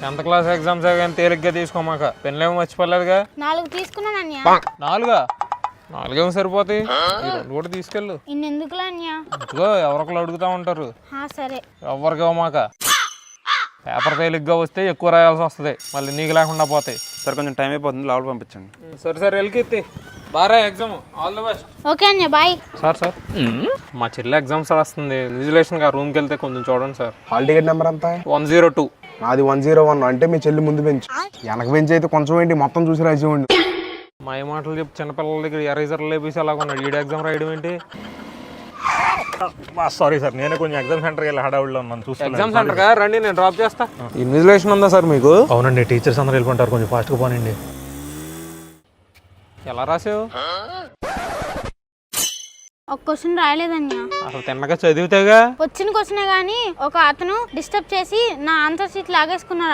10th class exams కానీ తేలిగ్గా తీసుకోమాక పెన్లేమో మర్చిపోలేదుగా 4 తీసుకున్నాను అన్య. 4 సరిపోతాయి, ఈ 2 కూడా తీసుకెళ్ళు. ఇన్నెందుకులా అన్య? ఇదిగో ఎవరొకరు అడుగుతా ఉంటారు, సరే. ఎవరికి ఇవ్వమాక. పేపర్ తేలిగ్గా వస్తే ఎక్కువ రాయాల్సి వస్తుంది, మళ్ళీ నీకు లేకుండా పోతాయి. సార్ కొంచెం టైం అయిపోతుంది, లోపల పంపించండి. సరే వెళ్ళి బాగా exam, all the best. Okay అన్య, బాయ్. సార్ మా చెల్లి ఎగ్జామ్స్ రాస్తుంది, రిజల్యూషన్ గా రూమ్కి వెళ్తే కొంచెం చూడండి సార్. హాల్ టికెట్ నెంబర్ ఎంత? 102. నాది 101. అంటే మీ చెల్లి ముందు బెంచ్, వెనక బెంచ్ అయితే కొంచెం ఏంటి మొత్తం చూసి రాసేవాడి. మా మాటలు చెప్పి చిన్నపిల్లల దగ్గర ఎరేజర్లు లేపేసి అలాగ ఉన్నాడు. ఈడు ఎగ్జామ్ రాయడం ఏంటి? సారీ సార్, నేనే కొంచెం ఎగ్జామ్ సెంటర్కి వెళ్ళి హడావుడిలో ఉన్నాను. ఎగ్జామ్ సెంటర్ గా రండి, నేను డ్రాప్ చేస్తా. ఇన్విజిలేషన్ ఉందా సార్ మీకు? అవునండి, టీచర్స్ అందరూ వెళ్ళుకుంటారు, కొంచెం ఫాస్ట్గా పోనండి. ఎలా రాసావు? ఒక క్వశ్చన్ రాయలేదన్యా. అసలు తిన్నగా చదివితేగా వచ్చిన క్వశ్చనే గానీ ఒక అతను డిస్టర్బ్ చేసి నా ఆన్సర్ షీట్ లాగేసుకున్నాడు.